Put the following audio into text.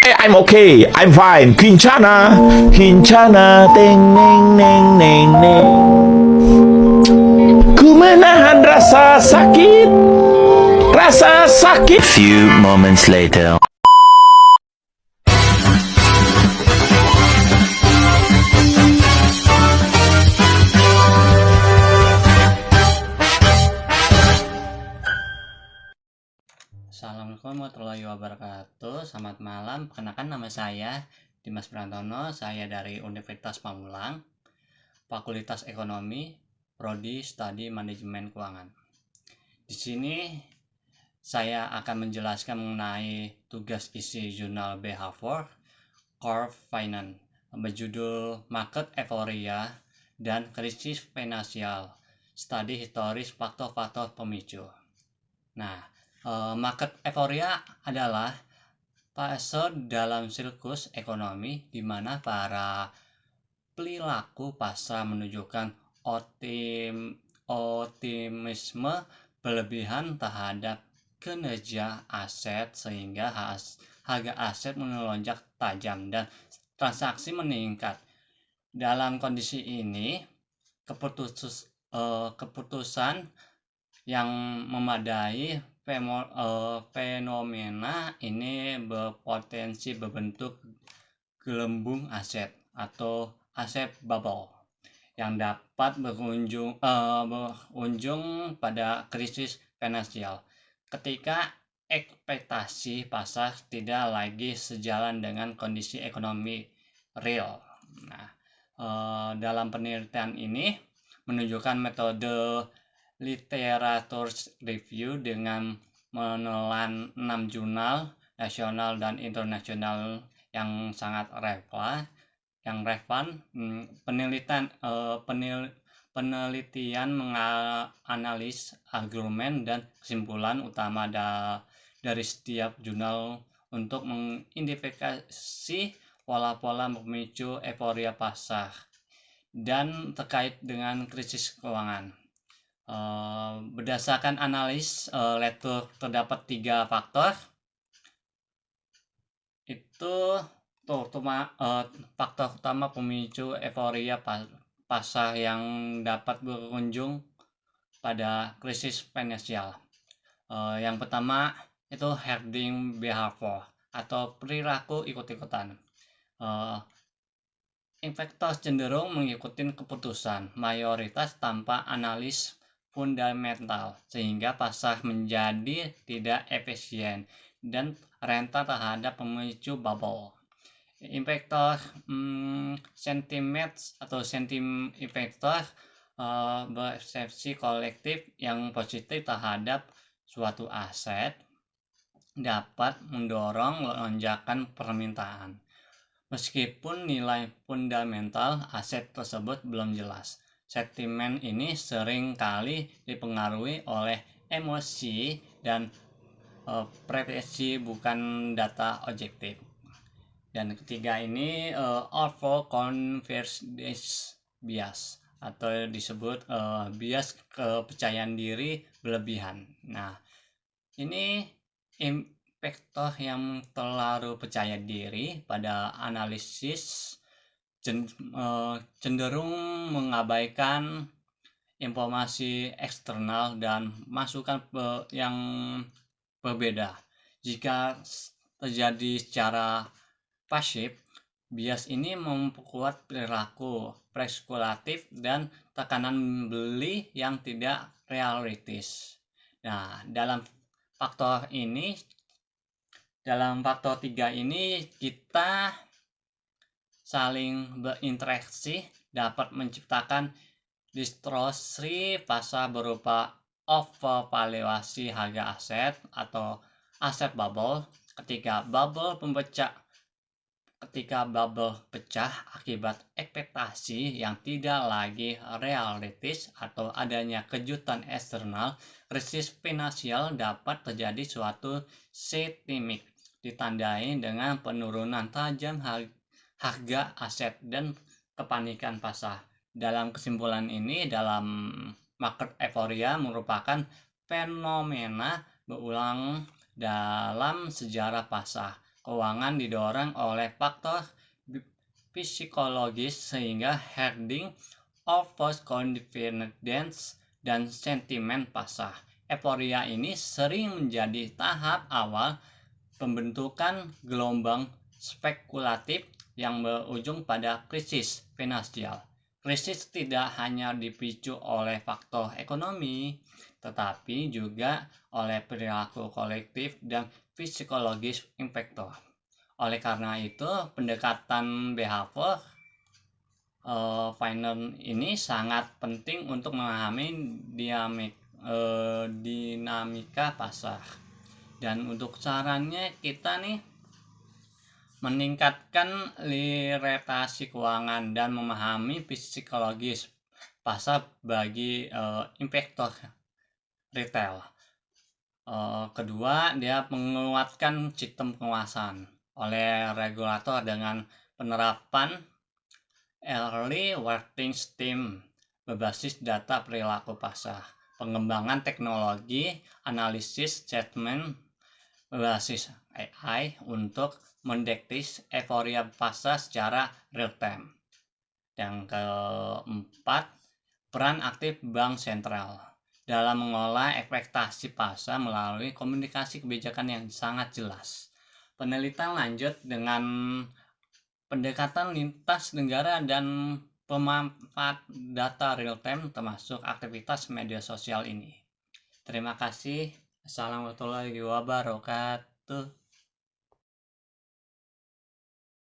I'm okay, I'm fine. Kincana, Kincana, teng neng neng neng neng. Ku menahan rasa sakit, rasa sakit. Few moments later. Assalamualaikum warahmatullahi wabarakatuh. Selamat malam. Perkenalkan, nama saya Dimas Prantono. Saya dari Universitas Pamulang, Fakultas Ekonomi, Prodi Studi Manajemen Keuangan. Di sini saya akan menjelaskan mengenai tugas isi jurnal B Harvard Core Finance berjudul Market Euphoria dan Krisis Finansial, Studi Historis Faktor-faktor Pemicu. Nah, market euphoria adalah fase dalam siklus ekonomi di mana para perilaku pasar menunjukkan optimisme berlebihan terhadap kinerja aset sehingga harga aset melonjak tajam dan transaksi meningkat. Dalam kondisi ini, keputusan yang memadai fenomena ini berpotensi berbentuk gelembung aset atau aset bubble yang dapat berujung pada krisis finansial ketika ekspektasi pasar tidak lagi sejalan dengan kondisi ekonomi real. Nah, dalam penelitian ini menunjukkan metode literatur review dengan menelan 6 jurnal nasional dan internasional yang sangat relevan. Penelitian menganalisis argumen dan kesimpulan utama dari setiap jurnal untuk mengidentifikasi pola-pola pemicu euforia pasar dan terkait dengan krisis keuangan. Berdasarkan analis literatur terdapat 3 faktor. Itu faktor utama pemicu euforia pasar yang dapat berujung pada krisis finansial. Yang pertama itu hoarding behavior atau perilaku ikut-ikutan. Investor cenderung mengikuti keputusan mayoritas tanpa analis fundamental sehingga pasar menjadi tidak efisien dan rentan terhadap pemicu bubble. Investor investor bersepsi kolektif yang positif terhadap suatu aset dapat mendorong lonjakan permintaan meskipun nilai fundamental aset tersebut belum jelas. Sentimen ini sering kali dipengaruhi oleh emosi dan preferensi bukan data objektif. Dan ketiga ini overconfidence bias atau disebut bias kepercayaan diri berlebihan. Nah, ini investor yang terlalu percaya diri pada analisis cenderung mengabaikan informasi eksternal dan masukan yang berbeda. Jika terjadi secara pasif, bias ini memperkuat perilaku spekulatif dan tekanan beli yang tidak realistis. Nah, dalam faktor 3 ini kita saling berinteraksi dapat menciptakan distorsi pasar berupa overvaluasi harga aset atau aset bubble ketika bubble pecah akibat ekspektasi yang tidak lagi realistis atau adanya kejutan eksternal. Krisis finansial dapat terjadi suatu sistemik ditandai dengan penurunan tajam harga aset dan kepanikan pasar. Dalam kesimpulan ini, dalam market euphoria merupakan fenomena berulang dalam sejarah pasar keuangan didorong oleh faktor psikologis sehingga herding offers confidence dan sentimen pasar. Euforia ini sering menjadi tahap awal pembentukan gelombang spekulatif yang berujung pada krisis finansial. Krisis tidak hanya dipicu oleh faktor ekonomi, tetapi juga oleh perilaku kolektif dan psikologis investor. Oleh karena itu, pendekatan behavior finance ini sangat penting untuk memahami dinamika pasar. Dan untuk sarannya kita nih meningkatkan literasi keuangan dan memahami psikologis pasar bagi investor retail. Kedua, dia menguatkan sistem pengawasan oleh regulator dengan penerapan early warning system berbasis data perilaku pasar, pengembangan teknologi analisis statement berbasis AI untuk mendeteksi euforia pasar secara real time. Yang keempat, peran aktif bank sentral dalam mengolah ekspektasi pasar melalui komunikasi kebijakan yang sangat jelas. Penelitian lanjut dengan pendekatan lintas negara dan pemanfaat data real time termasuk aktivitas media sosial ini. Terima kasih. Assalamualaikum warahmatullahi wabarakatuh.